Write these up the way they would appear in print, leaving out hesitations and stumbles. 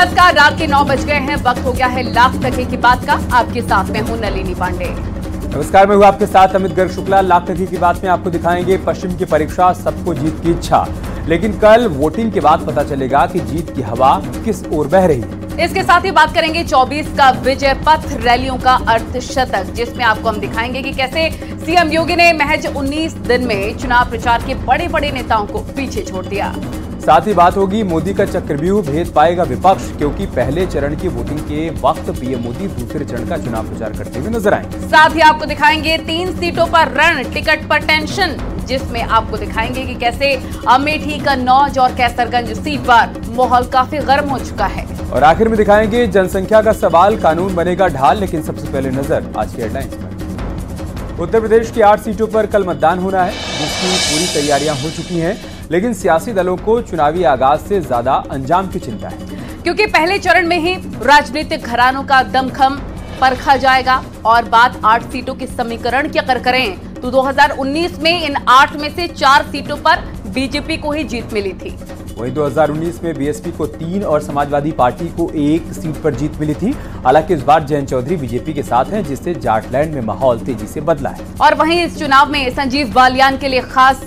नमस्कार, रात के 9 बज गए हैं। वक्त हो गया है लाख टके की बात का। आपके साथ में हूं नलिनी पांडे। नमस्कार, मैं हूं आपके साथ अमित गर्ग शुक्ला। लाख टके की बात में आपको दिखाएंगे पश्चिम की परीक्षा, सबको जीत की इच्छा। लेकिन कल वोटिंग के बाद पता चलेगा कि जीत की हवा किस ओर बह रही है। इसके साथ ही बात करेंगे 24 का विजय पथ रैलियों का अर्धशतक, जिसमें आपको हम दिखाएंगे कि कैसे सीएम योगी ने महज 19 दिन में चुनाव प्रचार के बड़े बड़े नेताओं को पीछे छोड़ दिया। साथ ही बात होगी मोदी का चक्रव्यूह भेद पाएगा विपक्ष, क्योंकि पहले चरण की वोटिंग के वक्त पीएम मोदी दूसरे चरण का चुनाव प्रचार करते हुए नजर आए। साथ ही आपको दिखाएंगे 3 सीटों पर रण, टिकट पर टेंशन, जिसमें आपको दिखाएंगे कि कैसे अमेठी, कन्नौज और कैसरगंज सीट पर माहौल काफी गर्म हो चुका है। और आखिर में दिखाएंगे जनसंख्या का सवाल, कानून बनेगा ढाल। लेकिन सबसे पहले नजर आज की हेडलाइंस पर। उत्तर प्रदेश की 8 सीटों पर कल मतदान होना है, जिसकी पूरी तैयारियां हो चुकी हैं। लेकिन सियासी दलों को चुनावी आगाज से ज्यादा अंजाम की चिंता है, क्योंकि पहले चरण में ही राजनीतिक घरानों का दमखम परखा जाएगा। और बात 8 सीटों के समीकरण की अगर करें तो 2019 में इन 8 में से 4 सीटों पर बीजेपी को ही जीत मिली थी। वहीं 2019 में बीएसपी को 3 और समाजवादी पार्टी को 1 सीट पर जीत मिली थी। हालांकि इस बार जयंत चौधरी बीजेपी के साथ हैं, जिससे जाटलैंड में माहौल तेजी से बदला है। और वहीं इस चुनाव में संजीव बालियान के लिए खास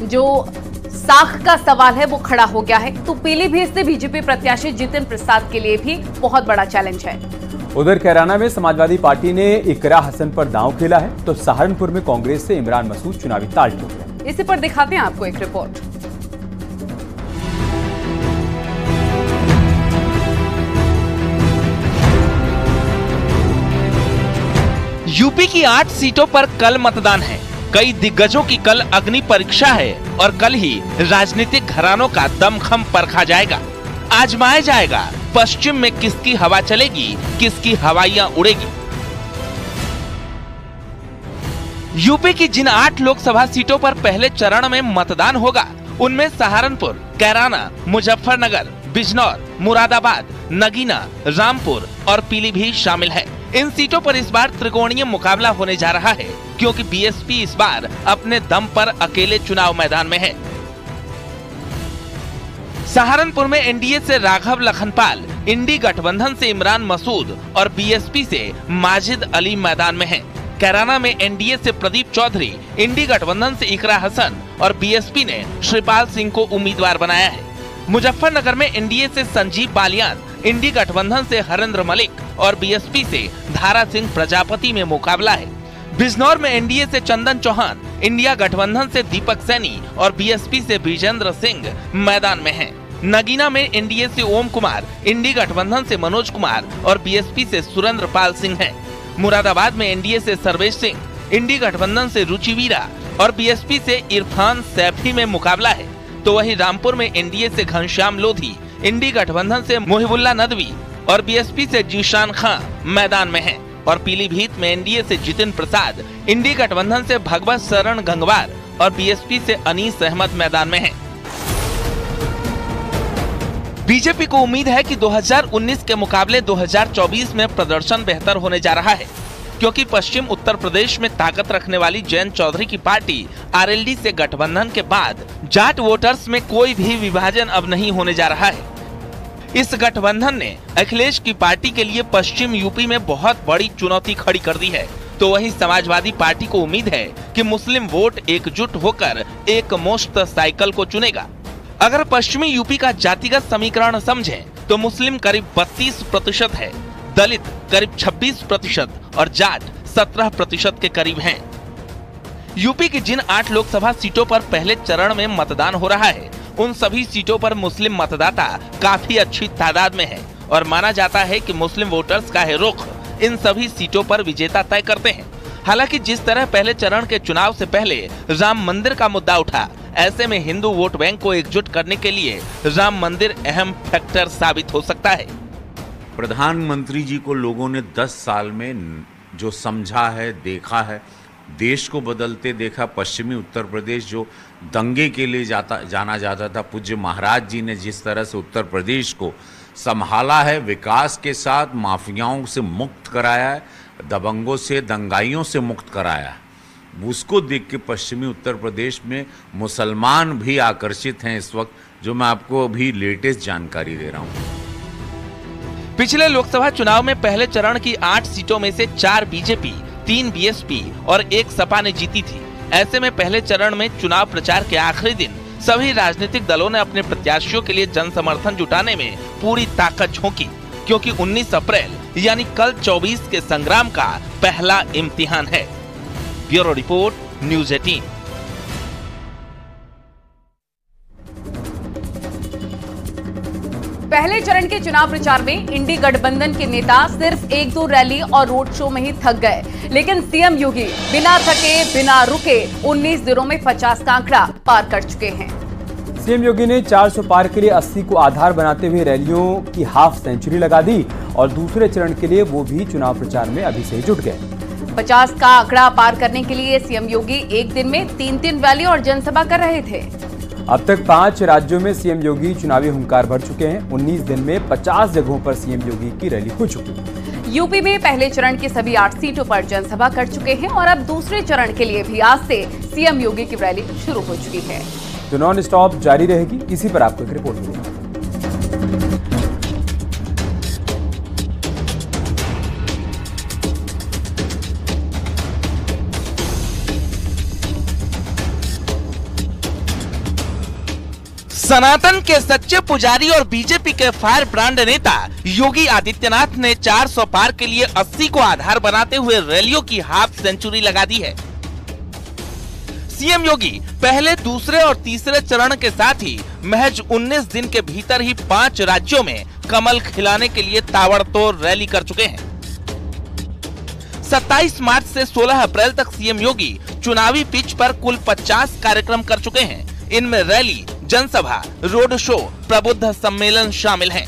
जो साख का सवाल है वो खड़ा हो गया है। तो पीलीभीत से बीजेपी प्रत्याशी जितिन प्रसाद के लिए भी बहुत बड़ा चैलेंज है। उधर कैराना में समाजवादी पार्टी ने इकरा हसन पर दांव खेला है, तो सहारनपुर में कांग्रेस से इमरान मसूद चुनावी ताल ठोक गए। इसी पर दिखाते हैं आपको एक रिपोर्ट। यूपी की 8 सीटों पर कल मतदान है। कई दिग्गजों की कल अग्नि परीक्षा है और कल ही राजनीतिक घरानों का दमखम परखा जाएगा। आजमाया जाएगा पश्चिम में किसकी हवा चलेगी, किसकी हवाइयां उड़ेगी। यूपी की जिन 8 लोकसभा सीटों पर पहले चरण में मतदान होगा, उनमें सहारनपुर, कैराना, मुजफ्फरनगर, बिजनौर, मुरादाबाद, नगीना, रामपुर और पीलीभीत शामिल है। इन सीटों पर इस बार त्रिकोणीय मुकाबला होने जा रहा है, क्योंकि बीएसपी इस बार अपने दम पर अकेले चुनाव मैदान में है। सहारनपुर में एनडीए से राघव लखनपाल, इंडी गठबंधन से इमरान मसूद और बीएसपी से माजिद अली मैदान में हैं। कैराना में एनडीए से प्रदीप चौधरी, इंडी गठबंधन से इकरा हसन और बीएसपी ने श्रीपाल सिंह को उम्मीदवार बनाया है। मुजफ्फरनगर में एनडीए से संजीव बालियान, इंडी गठबंधन से हरेंद्र मलिक और बीएसपी से धारा सिंह प्रजापति में मुकाबला है। बिजनौर में एनडीए से चंदन चौहान, इंडिया गठबंधन से दीपक सैनी और बीएसपी से विजेंद्र सिंह मैदान में हैं। नगीना में एनडीए से ओम कुमार, इंडी गठबंधन से मनोज कुमार और बीएसपी से सुरेंद्र पाल सिंह हैं। मुरादाबाद में एनडीए से सर्वेश सिंह, इंडी गठबंधन से रुचिवीरा और बीएसपी से इरफान सैफी में मुकाबला है। तो वहीं रामपुर में एनडीए से घनश्याम लोधी, इंडी गठबंधन से मुहिबुल्ला नदवी और बीएसपी से जीशान खां मैदान में हैं। और पीलीभीत में एनडीए से जितिन प्रसाद, इंडी गठबंधन से भगवत शरण गंगवार और बीएसपी से अनीस अहमद मैदान में हैं। बीजेपी को उम्मीद है कि 2019 के मुकाबले 2024 में प्रदर्शन बेहतर होने जा रहा है, क्योंकि पश्चिम उत्तर प्रदेश में ताकत रखने वाली जयंत चौधरी की पार्टी आरएलडी से गठबंधन के बाद जाट वोटर्स में कोई भी विभाजन अब नहीं होने जा रहा है। इस गठबंधन ने अखिलेश की पार्टी के लिए पश्चिम यूपी में बहुत बड़ी चुनौती खड़ी कर दी है। तो वहीं समाजवादी पार्टी को उम्मीद है कि मुस्लिम वोट एकजुट होकर एक मुश्त साइकिल को चुनेगा। अगर पश्चिमी यूपी का जातिगत समीकरण समझें तो मुस्लिम करीब 32% है, दलित करीब 26% और जाट 17% के करीब हैं। यूपी की जिन 8 लोकसभा सीटों पर पहले चरण में मतदान हो रहा है, उन सभी सीटों पर मुस्लिम मतदाता काफी अच्छी तादाद में है और माना जाता है कि मुस्लिम वोटर्स का रुख इन सभी सीटों पर विजेता तय करते हैं। हालांकि जिस तरह पहले चरण के चुनाव से पहले राम मंदिर का मुद्दा उठा, ऐसे में हिंदू वोट बैंक को एकजुट करने के लिए राम मंदिर अहम फैक्टर साबित हो सकता है। प्रधानमंत्री जी को लोगों ने 10 साल में जो समझा है, देखा है, देश को बदलते देखा। पश्चिमी उत्तर प्रदेश जो दंगे के लिए जाना जाता था, पूज्य महाराज जी ने जिस तरह से उत्तर प्रदेश को संभाला है, विकास के साथ माफियाओं से मुक्त कराया है, दबंगों से, दंगाइयों से मुक्त कराया है, उसको देख के पश्चिमी उत्तर प्रदेश में मुसलमान भी आकर्षित हैं इस वक्त, जो मैं आपको अभी लेटेस्ट जानकारी दे रहा हूँ। पिछले लोकसभा चुनाव में पहले चरण की 8 सीटों में से 4 बीजेपी, 3 बीएसपी और 1 सपा ने जीती थी। ऐसे में पहले चरण में चुनाव प्रचार के आखिरी दिन सभी राजनीतिक दलों ने अपने प्रत्याशियों के लिए जन समर्थन जुटाने में पूरी ताकत झोंकी, क्योंकि 19 अप्रैल यानी कल 24 के संग्राम का पहला इम्तिहान है। Bureau report, news 18। पहले चरण के चुनाव प्रचार में इंडी गठबंधन के नेता सिर्फ 1-2 रैली और रोड शो में ही थक गए, लेकिन सीएम योगी बिना थके, बिना रुके 19 दिनों में 50 का आंकड़ा पार कर चुके हैं। सीएम योगी ने 400 पार के लिए 80 को आधार बनाते हुए रैलियों की हाफ सेंचुरी लगा दी और दूसरे चरण के लिए वो भी चुनाव प्रचार में अभी से ही जुट गए। 50 का आंकड़ा पार करने के लिए सीएम योगी एक दिन में 3-3 रैली और जनसभा कर रहे थे। अब तक 5 राज्यों में सीएम योगी चुनावी हुंकार भर चुके हैं। 19 दिन में 50 जगहों पर सीएम योगी की रैली हो चुकी है। यूपी में पहले चरण की सभी 8 सीटों पर जनसभा कर चुके हैं और अब दूसरे चरण के लिए भी आज से सीएम योगी की रैली शुरू हो चुकी है। तो नॉन स्टॉप जारी रहेगी। इसी पर आपको एक रिपोर्ट मिलेगी। सनातन के सच्चे पुजारी और बीजेपी के फायर ब्रांड नेता योगी आदित्यनाथ ने 400 पार के लिए 80 को आधार बनाते हुए रैलियों की हाफ सेंचुरी लगा दी है। सीएम योगी पहले, दूसरे और तीसरे चरण के साथ ही महज 19 दिन के भीतर ही 5 राज्यों में कमल खिलाने के लिए ताबड़तोड़ रैली कर चुके हैं। 27 मार्च से 16 अप्रैल तक सीएम योगी चुनावी पिच पर कुल 50 कार्यक्रम कर चुके हैं। इनमें रैली, जनसभा, रोड शो, प्रबुद्ध सम्मेलन शामिल हैं।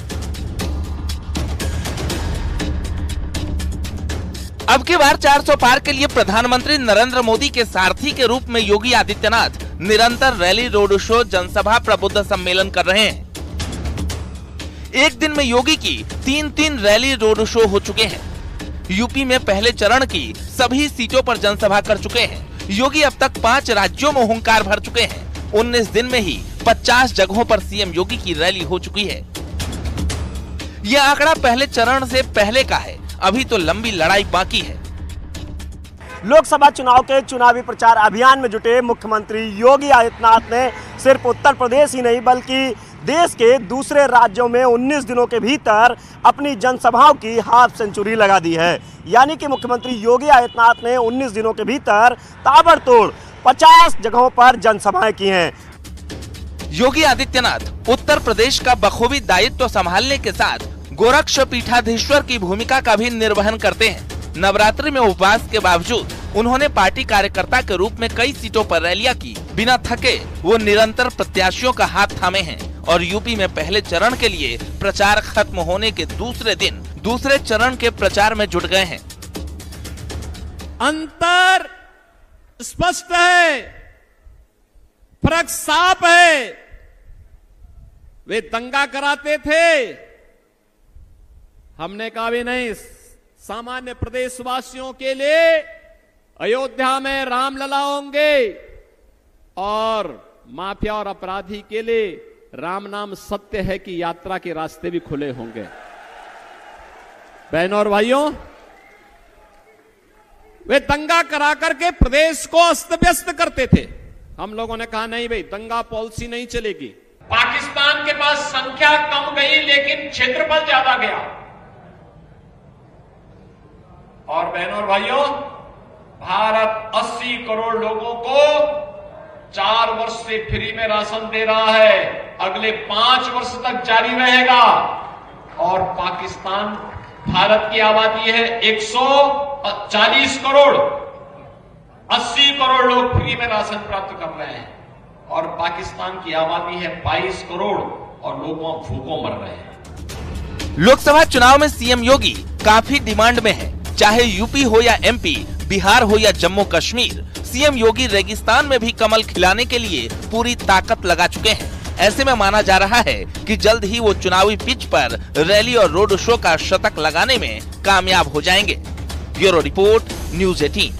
अब की बार 400 पार के लिए प्रधानमंत्री नरेंद्र मोदी के सारथी के रूप में योगी आदित्यनाथ निरंतर रैली, रोड शो, जनसभा, प्रबुद्ध सम्मेलन कर रहे हैं। एक दिन में योगी की 3-3 रैली, रोड शो हो चुके हैं। यूपी में पहले चरण की सभी सीटों पर जनसभा कर चुके हैं। योगी अब तक 5 राज्यों में हुंकार भर चुके हैं। 19 दिन में ही 50 जगहों पर सीएम योगी की रैली हो चुकी है। यह आंकड़ा पहले चरण से पहले का है। अभी तो लंबी लड़ाई बाकी है। लोकसभा चुनाव के चुनावी प्रचार अभियान में जुटे मुख्यमंत्री योगी आदित्यनाथ ने सिर्फ उत्तर प्रदेश ही नहीं बल्कि देश के दूसरे राज्यों में 19 दिनों के भीतर अपनी जनसभाओं की हाफ सेंचुरी लगा दी है। यानी कि मुख्यमंत्री योगी आदित्यनाथ ने 19 दिनों के भीतर ताबड़तोड़ 50 जगहों पर जनसभाएं की हैं। योगी आदित्यनाथ उत्तर प्रदेश का बखूबी दायित्व संभालने के साथ गोरक्ष पीठाधीश्वर की भूमिका का भी निर्वहन करते हैं। नवरात्रि में उपवास के बावजूद उन्होंने पार्टी कार्यकर्ता के रूप में कई सीटों पर रैलियां की। बिना थके वो निरंतर प्रत्याशियों का हाथ थामे हैं और यूपी में पहले चरण के लिए प्रचार खत्म होने के दूसरे दिन दूसरे चरण के प्रचार में जुट गए हैं। अंतर स्पष्ट है, फर्क साफ है। वे दंगा कराते थे, हमने कहा भी नहीं। सामान्य प्रदेशवासियों के लिए अयोध्या में रामलला होंगे और माफिया और अपराधी के लिए राम नाम सत्य है की यात्रा के रास्ते भी खुले होंगे। बहनों और भाइयों, वे दंगा करा करके प्रदेश को अस्त व्यस्त करते थे। हम लोगों ने कहा नहीं भाई, दंगा पॉलिसी नहीं चलेगी। पाकिस्तान के पास संख्या कम गई लेकिन क्षेत्रफल ज्यादा गया। और बहनों और भाइयों, भारत 80 करोड़ लोगों को 4 वर्ष से फ्री में राशन दे रहा है, अगले 5 वर्ष तक जारी रहेगा। और पाकिस्तान, भारत की आबादी है 140 करोड़, 80 करोड़ लोग फ्री में राशन प्राप्त कर रहे हैं और पाकिस्तान की आबादी है 22 करोड़ और लोग भूखों मर रहे हैं। लोकसभा चुनाव में सीएम योगी काफी डिमांड में है। चाहे यूपी हो या एमपी, बिहार हो या जम्मू कश्मीर, सीएम योगी रेगिस्तान में भी कमल खिलाने के लिए पूरी ताकत लगा चुके हैं। ऐसे में माना जा रहा है कि जल्द ही वो चुनावी पिच पर रैली और रोड शो का शतक लगाने में कामयाब हो जाएंगे। Bureau report, news 18।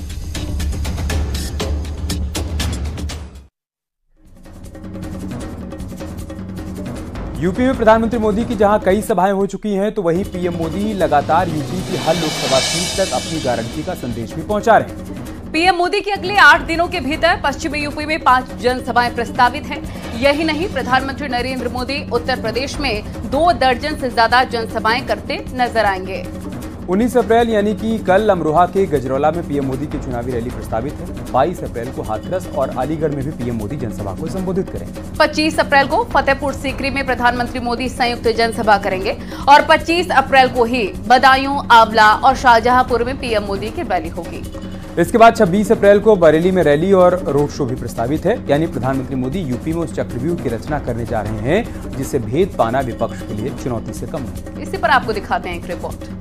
यूपी में प्रधानमंत्री मोदी की जहां कई सभाएं हो चुकी हैं, तो वहीं पीएम मोदी लगातार यूपी की हर लोकसभा सीट तक अपनी गारंटी का संदेश भी पहुंचा रहे हैं। पीएम मोदी के अगले 8 दिनों के भीतर पश्चिमी यूपी में 5 जनसभाएं प्रस्तावित हैं। यही नहीं, प्रधानमंत्री नरेंद्र मोदी उत्तर प्रदेश में 2 दर्जन से ज्यादा जनसभाएं करते नजर आएंगे। 19 अप्रैल यानी कि कल अमरोहा के गजरौला में पीएम मोदी की चुनावी रैली प्रस्तावित है। 22 अप्रैल को हाथरस और अलीगढ़ में भी पीएम मोदी जनसभा को संबोधित करेंगे। 25 अप्रैल को फतेहपुर सीकरी में प्रधानमंत्री मोदी संयुक्त जनसभा करेंगे और 25 अप्रैल को ही बदायूं, आंवला और शाहजहांपुर में पीएम मोदी की रैली होगी। इसके बाद 26 अप्रैल को बरेली में रैली और रोड शो भी प्रस्तावित है। यानी प्रधानमंत्री मोदी यूपी में उस चक्रव्यूह की रचना करने जा रहे हैं जिसे भेद पाना विपक्ष के लिए चुनौती से कम है। इसी पर आपको दिखाते हैं एक रिपोर्ट।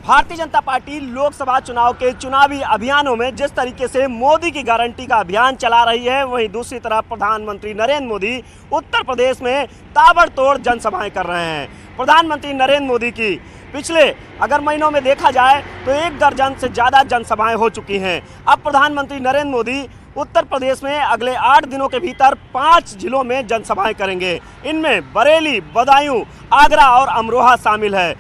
भारतीय जनता पार्टी लोकसभा चुनाव के चुनावी अभियानों में जिस तरीके से मोदी की गारंटी का अभियान चला रही है, वहीं दूसरी तरफ प्रधानमंत्री नरेंद्र मोदी उत्तर प्रदेश में ताबड़तोड़ जनसभाएं कर रहे हैं। प्रधानमंत्री नरेंद्र मोदी की पिछले अगर महीनों में देखा जाए तो 1 दर्जन से ज़्यादा जनसभाएं हो चुकी हैं। अब प्रधानमंत्री नरेंद्र मोदी उत्तर प्रदेश में अगले 8 दिनों के भीतर 5 जिलों में जनसभाएं करेंगे। इनमें बरेली, बदायूं, आगरा और अमरोहा शामिल है।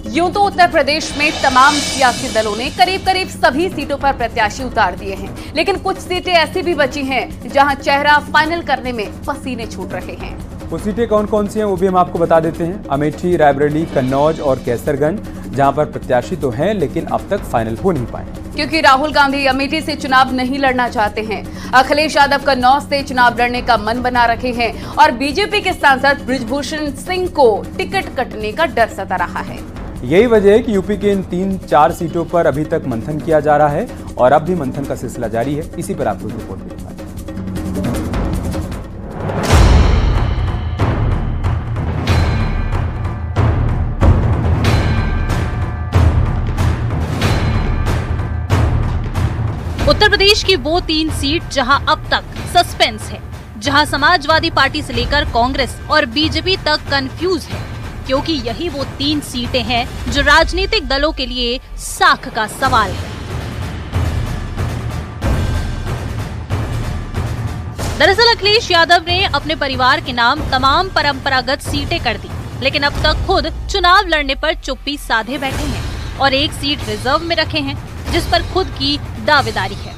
यूं तो उत्तर प्रदेश में तमाम सियासी दलों ने करीब सभी सीटों पर प्रत्याशी उतार दिए हैं, लेकिन कुछ सीटें ऐसी भी बची हैं जहां चेहरा फाइनल करने में पसीने छूट रहे हैं। वो सीटें कौन कौन सी हैं वो भी हम आपको बता देते हैं। अमेठी, रायबरेली, कन्नौज और कैसरगंज, जहां पर प्रत्याशी तो हैं लेकिन अब तक फाइनल हो नहीं पाए, क्योंकि राहुल गांधी अमेठी से चुनाव नहीं लड़ना चाहते हैं। अखिलेश यादव कन्नौज से चुनाव लड़ने का मन बना रखे हैं और बीजेपी के सांसद बृजभूषण सिंह को टिकट कटने का डर सता रहा है। यही वजह है कि यूपी के इन 3-4 सीटों पर अभी तक मंथन किया जा रहा है और अब भी मंथन का सिलसिला जारी है। इसी पर आपको रिपोर्ट भी दिखाएं। उत्तर प्रदेश की वो 3 सीट जहां अब तक सस्पेंस है, जहां समाजवादी पार्टी से लेकर कांग्रेस और बीजेपी तक कंफ्यूज है, क्योंकि यही वो 3 सीटें हैं जो राजनीतिक दलों के लिए साख का सवाल है। दरअसल अखिलेश यादव ने अपने परिवार के नाम तमाम परंपरागत सीटें कर दी, लेकिन अब तक खुद चुनाव लड़ने पर चुप्पी साधे बैठे हैं और एक सीट रिजर्व में रखे हैं जिस पर खुद की दावेदारी है।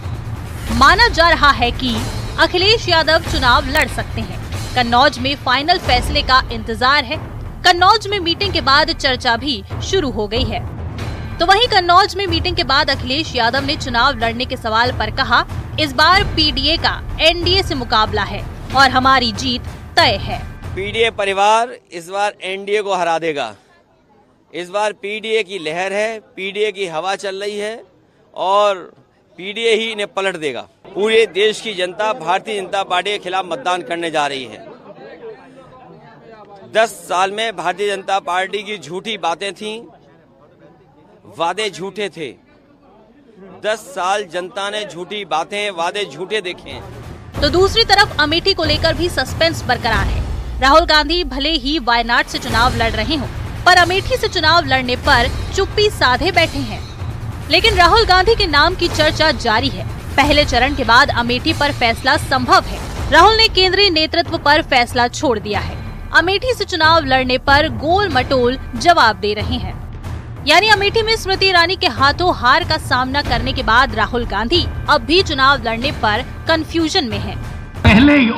माना जा रहा है कि अखिलेश यादव चुनाव लड़ सकते हैं। कन्नौज में फाइनल फैसले का इंतजार है। कन्नौज में मीटिंग के बाद चर्चा भी शुरू हो गई है। तो वहीं कन्नौज में मीटिंग के बाद अखिलेश यादव ने चुनाव लड़ने के सवाल पर कहा, इस बार पीडीए का एनडीए से मुकाबला है और हमारी जीत तय है। पीडीए परिवार इस बार एनडीए को हरा देगा। इस बार पीडीए की लहर है, पीडीए की हवा चल रही है और पीडीए ही इन्हें पलट देगा। पूरे देश की जनता भारतीय जनता पार्टी के खिलाफ मतदान करने जा रही है। 10 साल में भारतीय जनता पार्टी की झूठी बातें थीं, वादे झूठे थे। 10 साल जनता ने झूठी बातें, वादे झूठे देखे हैं। तो दूसरी तरफ अमेठी को लेकर भी सस्पेंस बरकरार है। राहुल गांधी भले ही वायनाड से चुनाव लड़ रहे हों, पर अमेठी से चुनाव लड़ने पर चुप्पी साधे बैठे हैं। लेकिन राहुल गांधी के नाम की चर्चा जारी है। पहले चरण के बाद अमेठी पर फैसला संभव है। राहुल ने केंद्रीय नेतृत्व पर फैसला छोड़ दिया है। अमेठी से चुनाव लड़ने पर गोल मटोल जवाब दे रहे हैं। यानी अमेठी में स्मृति ईरानी के हाथों हार का सामना करने के बाद राहुल गांधी अब भी चुनाव लड़ने पर कंफ्यूजन में हैं। पहले ही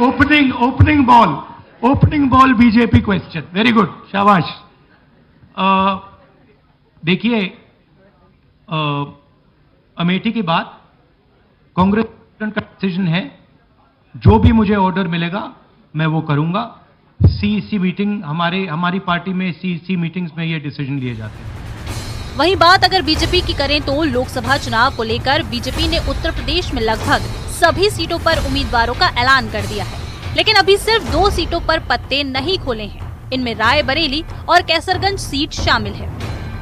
opening ball BJP question, very good, शाबाश। देखिए, अमेठी के बाद कांग्रेस का डिसीजन है, जो भी मुझे ऑर्डर मिलेगा मैं वो करूंगा। सीईसी मीटिंग हमारी पार्टी में सीईसी मीटिंग्स में ये डिसीजन लिए जाते हैं। वहीं बात अगर बीजेपी की करें तो लोकसभा चुनाव को लेकर बीजेपी ने उत्तर प्रदेश में लगभग सभी सीटों पर उम्मीदवारों का ऐलान कर दिया है, लेकिन अभी सिर्फ 2 सीटों पर पत्ते नहीं खोले हैं। इनमें रायबरेली और कैसरगंज सीट शामिल है।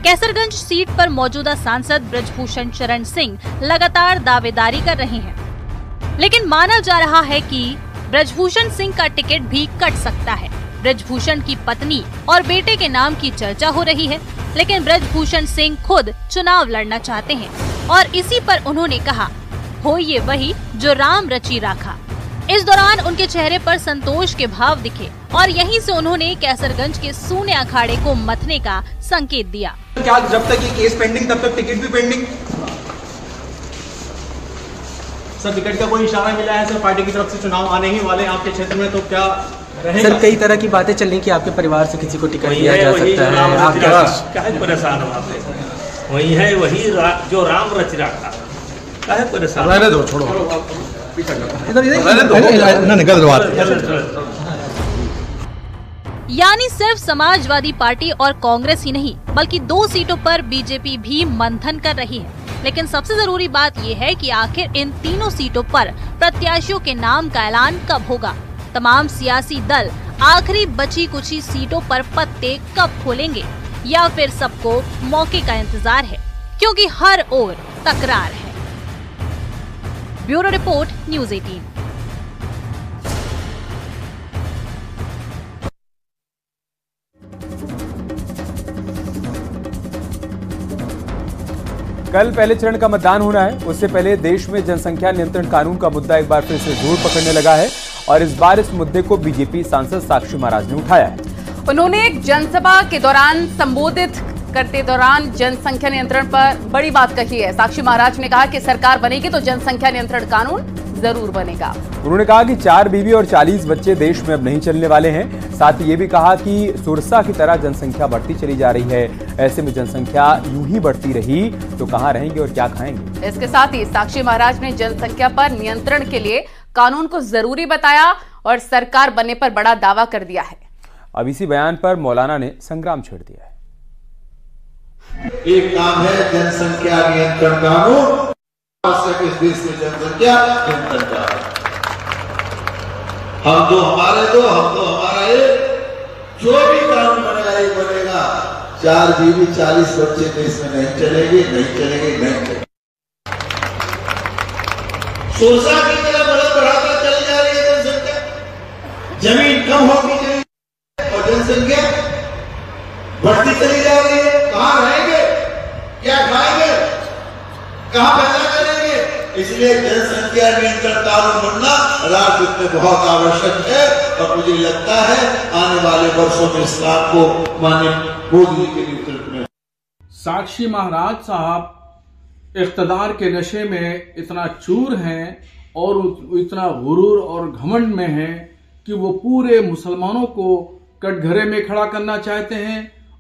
कैसरगंज सीट पर मौजूदा सांसद बृजभूषण शरण सिंह लगातार दावेदारी कर रहे हैं, लेकिन माना जा रहा है कि बृजभूषण सिंह का टिकट भी कट सकता है। बृजभूषण की पत्नी और बेटे के नाम की चर्चा हो रही है, लेकिन बृजभूषण सिंह खुद चुनाव लड़ना चाहते हैं और इसी पर उन्होंने कहा, हो ये वही जो राम रची राखा। इस दौरान उनके चेहरे पर संतोष के भाव दिखे और यहीं से उन्होंने कैसरगंज के सूने अखाड़े को मथने का संकेत दिया। क्या जब तक ये केस पेंडिंग तब तक टिकट भी पेंडिंग? सर टिकट का कोई इशारा मिला है सर पार्टी की तरफ से? चुनाव आने ही वाले आपके क्षेत्र में, तो क्या रहेगा? सर कई तरह की बातें चल रही कि आपके परिवार से किसी को टिकट दिया जा सकता है, आप क्या परेशान हो? आप वही है, वही जो राम रच रखा, क्या परेशान? रहने दो, छोड़ो, यानी सिर्फ समाजवादी पार्टी और कांग्रेस ही नहीं बल्कि 2 सीटों पर बीजेपी भी मंथन कर रही है। लेकिन सबसे जरूरी बात ये है कि आखिर इन तीनों सीटों पर प्रत्याशियों के नाम का ऐलान कब होगा। तमाम सियासी दल आखिरी बची कुची सीटों पर पत्ते कब खोलेंगे या फिर सबको मौके का इंतजार है, क्योंकि हर ओर तकरार है। Bureau report, news 18। कल पहले चरण का मतदान होना है। उससे पहले देश में जनसंख्या नियंत्रण कानून का मुद्दा एक बार फिर से जोर पकड़ने लगा है और इस बार इस मुद्दे को बीजेपी सांसद साक्षी महाराज ने उठाया है। उन्होंने एक जनसभा के दौरान संबोधित करते दौरान जनसंख्या नियंत्रण पर बड़ी बात कही है। साक्षी महाराज ने कहा कि सरकार बनेगी तो जनसंख्या नियंत्रण कानून जरूर बनेगा। उन्होंने कहा कि 4 बीवी और 40 बच्चे देश में अब नहीं चलने वाले हैं। साथ ही ये भी कहा कि सुरसा की तरह जनसंख्या बढ़ती चली जा रही है। ऐसे में जनसंख्या यूं ही बढ़ती रही तो कहां रहेंगे और क्या खाएंगे। इसके साथ ही साक्षी महाराज ने जनसंख्या पर नियंत्रण के लिए कानून को जरूरी बताया और सरकार बनने पर बड़ा दावा कर दिया है। अब इसी बयान पर मौलाना ने संग्राम छेड़ दिया है। एक काम है जनसंख्या नियंत्रण कानून, इस देश में जनसंख्या नियंत्रण कानून। हम दो हमारा एक, जो भी कानून बनेगा ये बनेगा। 4 बीवी 40 बच्चे देश में नहीं चलेंगे। सोसा की तरह बढ़ाकर चली जा रही है जनसंख्या, जमीन कम होती चली और जनसंख्या बढ़ती चली जा रही है। कहाँ रहेंगे, क्या खाएंगे, कहाँ पैदा करेंगे? इसलिए जनसंख्या नियंत्रण कानून बनना राष्ट्र में बहुत आवश्यक है और मुझे लगता है आने वाले वर्षों में इस काम को माननीय मोदी के नेतृत्व में। साक्षी महाराज साहब इख्तदार के नशे में इतना चूर हैं और इतना गुरूर और घमंड में हैं कि वो पूरे मुसलमानों को कटघरे में खड़ा करना चाहते हैं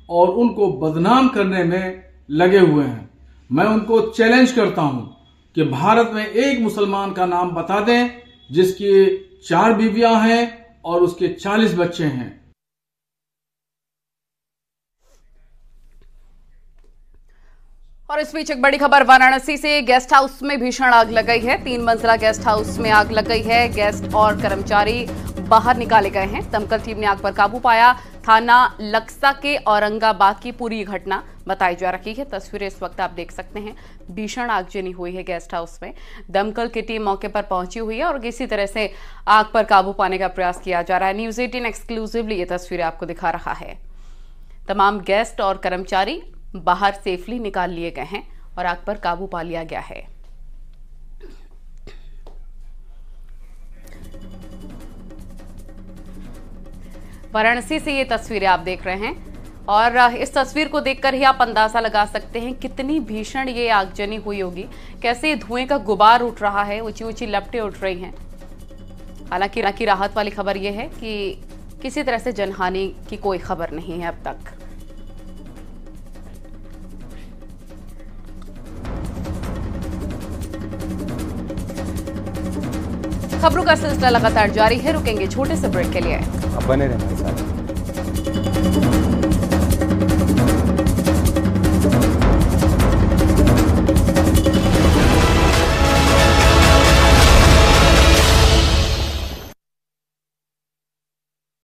और उनको बदनाम करने में लगे हुए हैं। मैं उनको चैलेंज करता हूं कि भारत में एक मुसलमान का नाम बता दें जिसकी 4 बीवियां हैं और उसके 40 बच्चे हैं। और इस बीच एक बड़ी खबर वाराणसी से। गेस्ट हाउस में भीषण आग लग गई है। 3 मंजिला गेस्ट हाउस में आग लग गई है। गेस्ट और कर्मचारी बाहर निकाले गए हैं। दमकल टीम ने आग पर काबू पाया। थाना लक्सा के औरंगाबाद की पूरी घटना बताई जा रही है। तस्वीरें इस वक्त आप देख सकते हैं। भीषण आगजनी हुई है गेस्ट हाउस में। दमकल की टीम मौके पर पहुंची हुई है और इसी तरह से आग पर काबू पाने का प्रयास किया जा रहा है। न्यूज़ 18 एक्सक्लूसिवली ये तस्वीरें आपको दिखा रहा है। तमाम गेस्ट और कर्मचारी बाहर सेफली निकाल लिए गए हैं और आग पर काबू पा लिया गया है। वाराणसी से ये तस्वीरें आप देख रहे हैं और इस तस्वीर को देखकर ही आप अंदाजा लगा सकते हैं कितनी भीषण ये आगजनी हुई होगी। कैसे धुएं का गुबार उठ रहा है, ऊंची ऊंची लपटें उठ रही हैं। हालांकि राहत वाली खबर यह है कि किसी तरह से जनहानि की कोई खबर नहीं है अब तक। खबरों का सिलसिला लगातार जारी है। रुकेंगे छोटे से ब्रेक के लिए। अब बने रहें हमारे साथ।